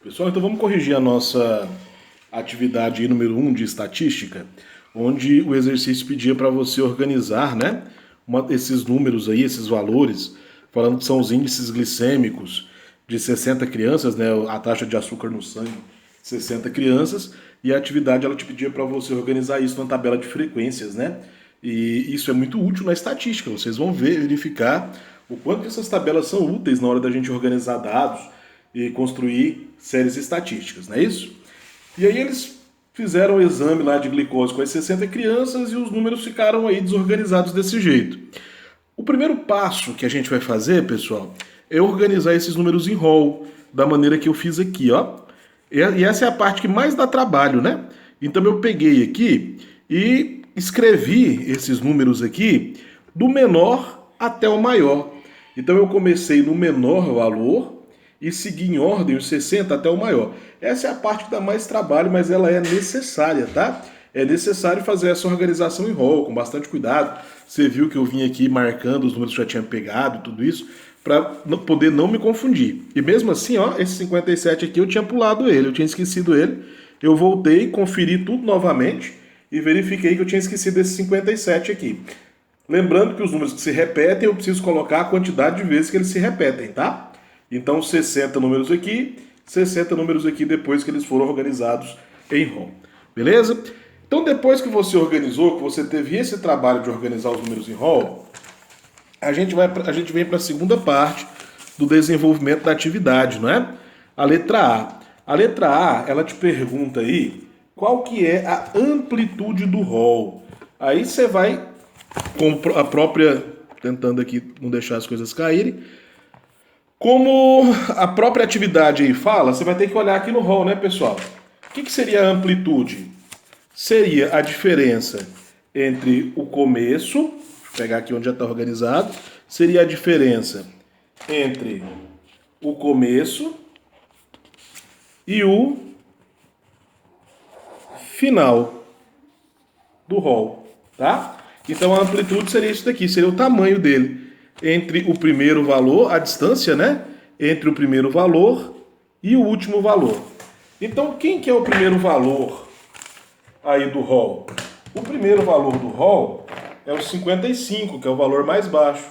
Pessoal, então vamos corrigir a nossa atividade aí, número 1 de estatística, onde o exercício pedia para você organizar, né, esses números aí, esses valores, falando que são os índices glicêmicos de 60 crianças, né, a taxa de açúcar no sangue de 60 crianças, e a atividade ela te pedia para você organizar isso na tabela de frequências, né? E isso é muito útil na estatística. Vocês vão verificar o quanto essas tabelas são úteis na hora da gente organizar dados e construir séries estatísticas, não é isso? E aí eles fizeram o exame lá de glicose com as 60 crianças e os números ficaram aí desorganizados desse jeito. O primeiro passo que a gente vai fazer, pessoal, é organizar esses números em row, da maneira que eu fiz aqui, ó. E essa é a parte que mais dá trabalho, né? Então eu peguei aqui e escrevi esses números aqui do menor até o maior. Então eu comecei no menor valor e segui em ordem os 60 até o maior. Essa é a parte que dá mais trabalho, mas ela é necessária, tá? É necessário fazer essa organização em row, com bastante cuidado. Você viu que eu vim aqui marcando os números que eu já tinha pegado e tudo isso, para poder não me confundir. E mesmo assim, ó, esse 57 aqui eu tinha pulado ele, eu tinha esquecido ele. Eu voltei, conferi tudo novamente e verifiquei que eu tinha esquecido esse 57 aqui. Lembrando que os números que se repetem, eu preciso colocar a quantidade de vezes que eles se repetem, tá? Então, 60 números aqui, 60 números aqui depois que eles foram organizados em ROM. Beleza? Então, depois que você organizou, que você teve esse trabalho de organizar os números em ROM, a gente vem para a segunda parte do desenvolvimento da atividade, não é? A letra A. A letra A, ela te pergunta aí qual que é a amplitude do rol. Aí você vai com a própria, tentando aqui não deixar as coisas caírem, como a própria atividade aí fala, você vai ter que olhar aqui no rol, né, pessoal? O que seria a amplitude? Seria a diferença entre o começo, vou pegar aqui onde já está organizado, seria a diferença entre o começo e o final do rol, tá? Então a amplitude seria isso daqui, seria o tamanho dele entre o primeiro valor, a distância, né? Entre o primeiro valor e o último valor. Então quem que é o primeiro valor aí do rol? O primeiro valor do rol é o 55, que é o valor mais baixo.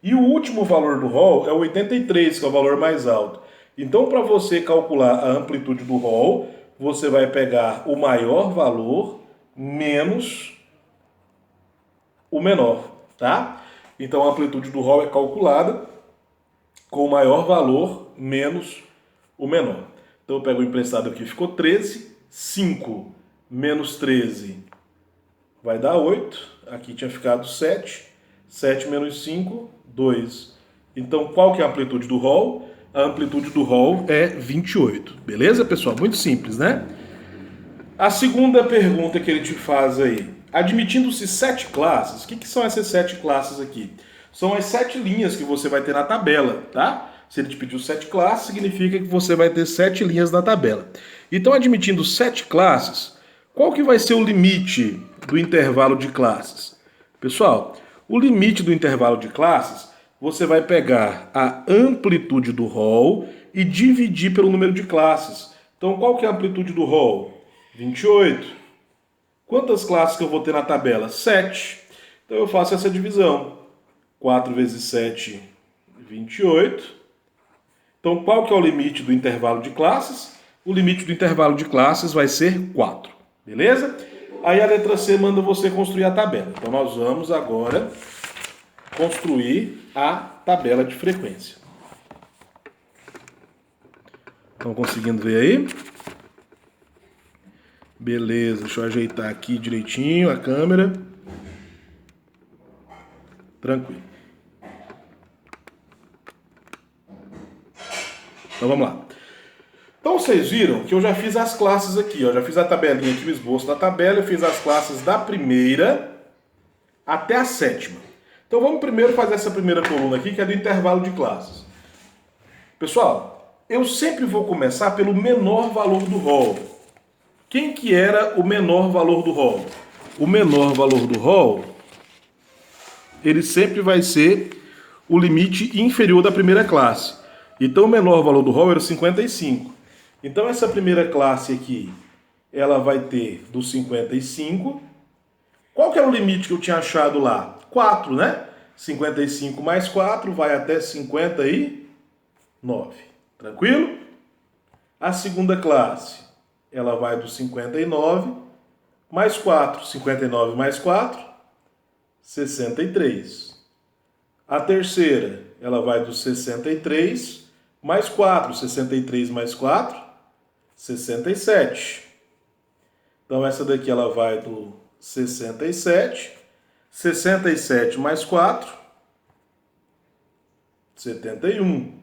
E o último valor do rol é o 83, que é o valor mais alto. Então, para você calcular a amplitude do rol, você vai pegar o maior valor menos o menor, tá? Então, a amplitude do rol é calculada com o maior valor menos o menor. Então, eu pego o emprestado aqui, ficou 13, 5 menos 13 vai dar 8. Aqui tinha ficado 7. 7 menos 5, 2. Então, qual que é a amplitude do rol? A amplitude do rol é 28. Beleza, pessoal? Muito simples, né? A segunda pergunta que ele te faz aí. Admitindo-se 7 classes, o que são essas 7 classes aqui? São as 7 linhas que você vai ter na tabela, tá? Se ele te pediu 7 classes, significa que você vai ter 7 linhas na tabela. Então, admitindo 7 classes, qual que vai ser o limite do intervalo de classes? Pessoal, o limite do intervalo de classes, você vai pegar a amplitude do rol e dividir pelo número de classes. Então, qual que é a amplitude do rol? 28. Quantas classes que eu vou ter na tabela? 7. Então, eu faço essa divisão. 4 vezes 7, 28. Então, qual que é o limite do intervalo de classes? O limite do intervalo de classes vai ser 4. Beleza? Aí a letra C manda você construir a tabela. Então nós vamos agora construir a tabela de frequência. Estão conseguindo ver aí? Beleza, deixa eu ajeitar aqui direitinho a câmera. Tranquilo. Então vamos lá. Então vocês viram que eu já fiz as classes aqui, ó. Já fiz a tabelinha aqui, o esboço da tabela, eu fiz as classes da primeira até a sétima. Então vamos primeiro fazer essa primeira coluna aqui, que é do intervalo de classes. Pessoal, eu sempre vou começar pelo menor valor do rol. Quem que era o menor valor do rol? O menor valor do rol, ele sempre vai ser o limite inferior da primeira classe. Então o menor valor do rol era 55. Então essa primeira classe aqui, ela vai ter do 55. Qual que era o limite que eu tinha achado lá? 4, né? 55 mais 4 vai até 59. Tranquilo? A segunda classe, ela vai do 59 mais 4. 59 mais 4, 63. A terceira, ela vai do 63 mais 4. 63 mais 4, 67. Então essa daqui ela vai do 67. 67 mais 4, 71.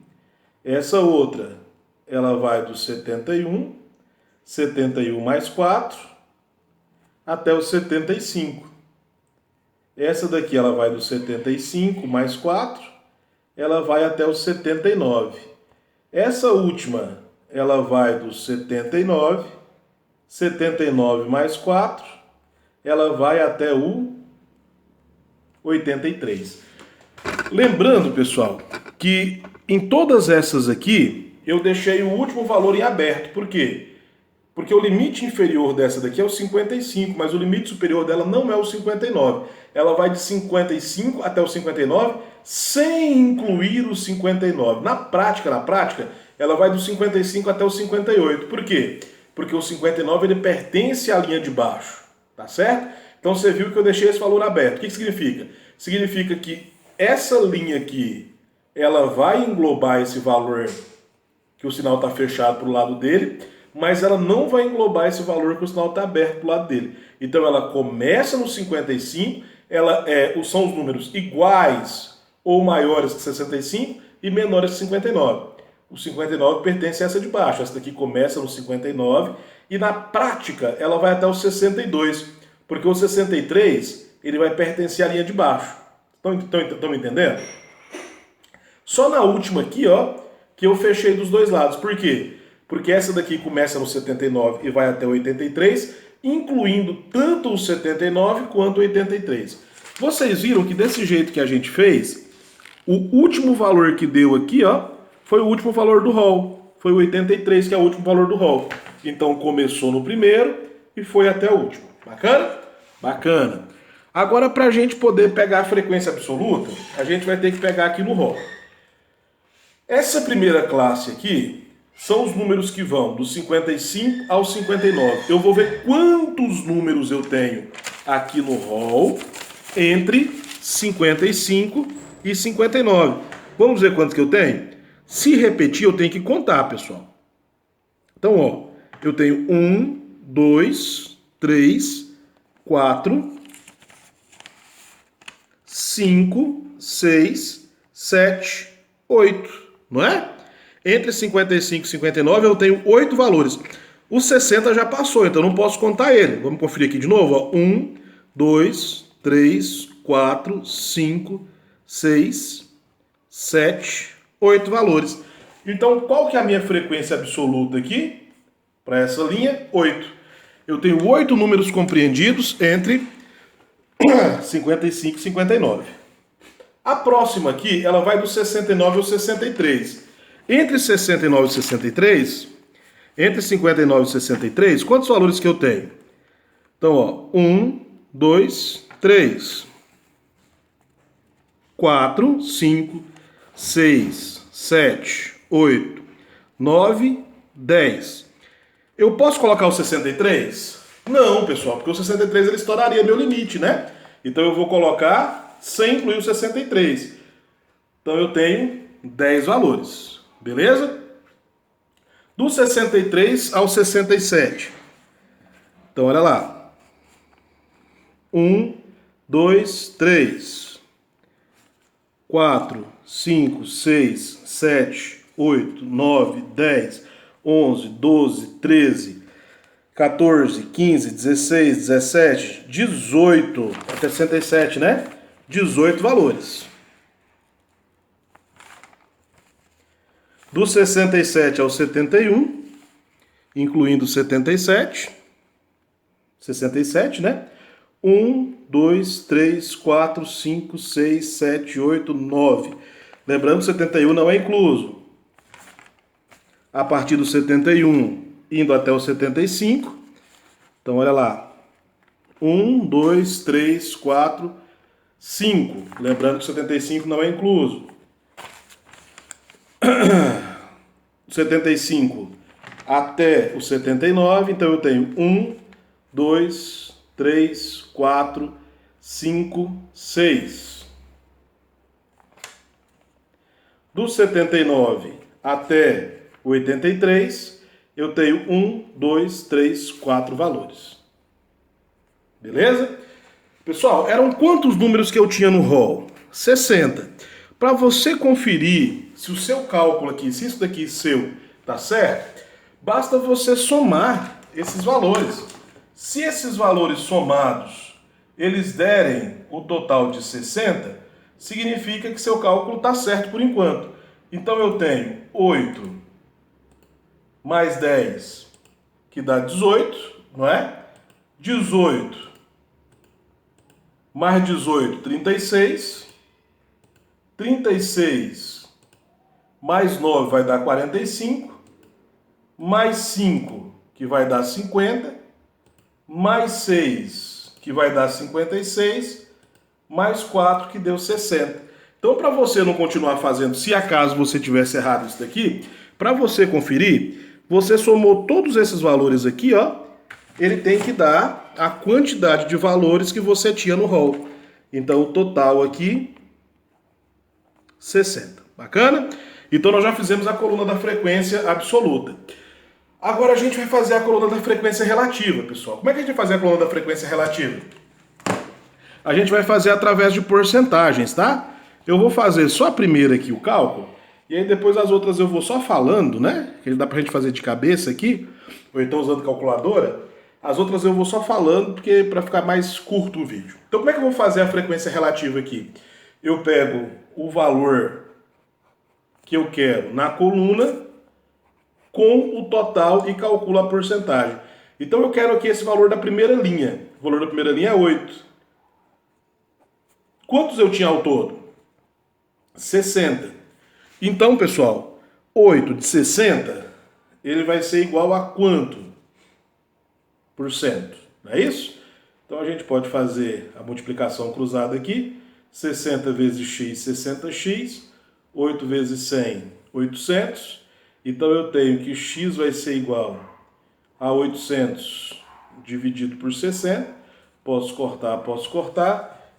Essa outra, ela vai do 71. 71 mais 4, até o 75. Essa daqui ela vai do 75 mais 4, ela vai até o 79. Essa última, ela vai do 79. 79 mais 4, ela vai até o 83. Lembrando, pessoal, que em todas essas aqui, eu deixei o último valor em aberto. Por quê? Porque o limite inferior dessa daqui é o 55, mas o limite superior dela não é o 59. Ela vai de 55 até o 59, sem incluir o 59. Na prática, ela vai do 55 até o 58. Por quê? Porque o 59 ele pertence à linha de baixo, tá certo? Então você viu que eu deixei esse valor aberto. O que significa? Significa que essa linha aqui, ela vai englobar esse valor que o sinal está fechado para o lado dele, mas ela não vai englobar esse valor que o sinal está aberto para o lado dele. Então ela começa no 55, são os números iguais ou maiores que 65 e menores que 59. O 59 pertence a essa de baixo, essa daqui começa no 59 e na prática ela vai até o 62, porque o 63 ele vai pertencer à linha de baixo. Estão me entendendo? Só na última aqui, ó, que eu fechei dos dois lados. Por quê? Porque essa daqui começa no 79 e vai até o 83, incluindo tanto o 79 quanto o 83. Vocês viram que desse jeito que a gente fez, o último valor que deu aqui, ó, foi o último valor do rol. Foi o 83, que é o último valor do rol. Então começou no primeiro e foi até o último. Bacana? Bacana. Agora, para a gente poder pegar a frequência absoluta, a gente vai ter que pegar aqui no rol. Essa primeira classe aqui são os números que vão do 55 ao 59. Eu vou ver quantos números eu tenho aqui no rol entre 55 e 59. Vamos ver quantos que eu tenho? Se repetir, eu tenho que contar, pessoal. Então, ó, eu tenho 1, 2, 3, 4, 5, 6, 7, 8, não é? Entre 55 e 59 eu tenho 8 valores. O 60 já passou, então eu não posso contar ele. Vamos conferir aqui de novo, ó. 1, 2, 3, 4, 5, 6, 7, 8 valores. Então, qual que é a minha frequência absoluta aqui? Para essa linha, 8. Eu tenho 8 números compreendidos entre 55 e 59. A próxima aqui, ela vai do 69 ao 63. Entre 69 e 63, entre 59 e 63, quantos valores que eu tenho? Então, ó, 1, 2, 3, 4, 5, 6, 7, 8, 9, 10. Eu posso colocar o 63? Não, pessoal, porque o 63 ele estouraria meu limite, né? Então eu vou colocar sem incluir o 63. Então eu tenho 10 valores, beleza? Do 63 ao 67. Então olha lá. 1, 2, 3, 4, 5, 6, 7, 8, 9, 10, 11, 12, 13, 14, 15, 16, 17, 18, até 67, né? 18 valores. Do 67 ao 71, incluindo 77, 67, né? 1, 2, 3, 4, 5, 6, 7, 8, 9. Lembrando que 71 não é incluso. a partir do 71, indo até o 75. Então, olha lá. 1, 2, 3, 4, 5. Lembrando que o 75 não é incluso. 75 até o 79, então eu tenho 1, 2, 3, 4, 5, 6. Do 79 até o 83, eu tenho 1, 2, 3, 4 valores. Beleza? Pessoal, eram quantos números que eu tinha no rol? 60. Para você conferir se o seu cálculo aqui, se isso daqui seu tá certo, basta você somar esses valores. Se esses valores somados, eles derem o total de 60, significa que seu cálculo tá certo por enquanto. Então eu tenho 8 mais 10, que dá 18, não é? 18 mais 18, 36. 36 mais 9 vai dar 45. Mais 5, que vai dar 50. Mais 6, que vai dar 56. Mais 4, que deu 60. Então, para você não continuar fazendo, se acaso você tivesse errado isso daqui, para você conferir, você somou todos esses valores aqui, ó. Ele tem que dar a quantidade de valores que você tinha no rol. Então, o total aqui, 60. Bacana? Então, nós já fizemos a coluna da frequência absoluta. Agora, a gente vai fazer a coluna da frequência relativa, pessoal. Como é que a gente vai fazer a coluna da frequência relativa? A gente vai fazer através de porcentagens, tá? Eu vou fazer só a primeira aqui, o cálculo, e aí depois as outras eu vou só falando, né? Que dá pra gente fazer de cabeça aqui, ou então usando calculadora. As outras eu vou só falando, porque para ficar mais curto o vídeo. Então, como é que eu vou fazer a frequência relativa aqui? Eu pego o valor que eu quero na coluna com o total e calculo a porcentagem. Então, eu quero aqui esse valor da primeira linha. O valor da primeira linha é 8. Quantos eu tinha ao todo? 60. Então, pessoal, 8 de 60, ele vai ser igual a quanto? Por cento, não é isso? Então a gente pode fazer a multiplicação cruzada aqui. 60 vezes x, 60x. 8 vezes 100, 800. Então eu tenho que x vai ser igual a 800 dividido por 60. Posso cortar.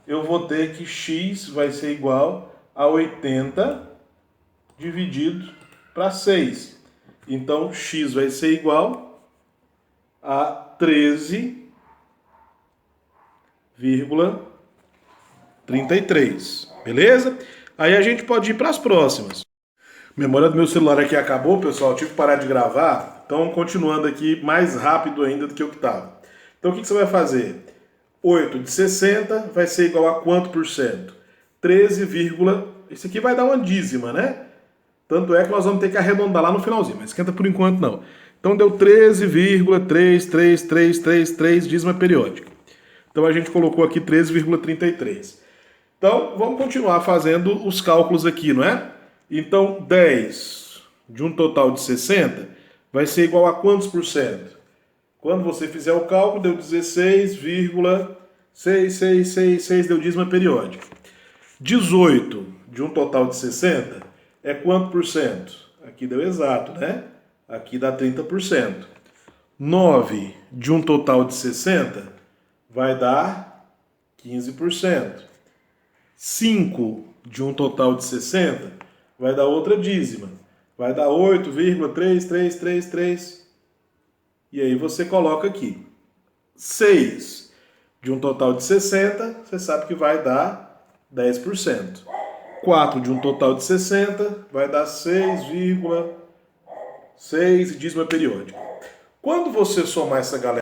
Eu vou ter que x vai ser igual a 80 dividido para 6. Então x vai ser igual a 13,33. Beleza? Aí a gente pode ir para as próximas. A memória do meu celular aqui acabou, pessoal. Eu tive que parar de gravar. Então, continuando aqui mais rápido ainda do que eu estava. Então, o que você vai fazer? 8 de 60 vai ser igual a quanto por cento? 13, isso aqui vai dar uma dízima, né? Tanto é que nós vamos ter que arredondar lá no finalzinho, mas esquenta por enquanto não. Então deu 13,33333 dízima periódica. Então a gente colocou aqui 13,33. Então vamos continuar fazendo os cálculos aqui, não é? Então 10 de um total de 60 vai ser igual a quantos por cento? Quando você fizer o cálculo, deu 16,6666, deu dízima periódica. 18 de um total de 60 é quanto por cento? Aqui deu exato, né? Aqui dá 30%. 9 de um total de 60 vai dar 15%. 5 de um total de 60 vai dar outra dízima. Vai dar 8,3333. E aí você coloca aqui. 6 de um total de 60, você sabe que vai dar 10%. 4 de um total de 60 vai dar 6,6 dízima periódica. Quando você somar essa galera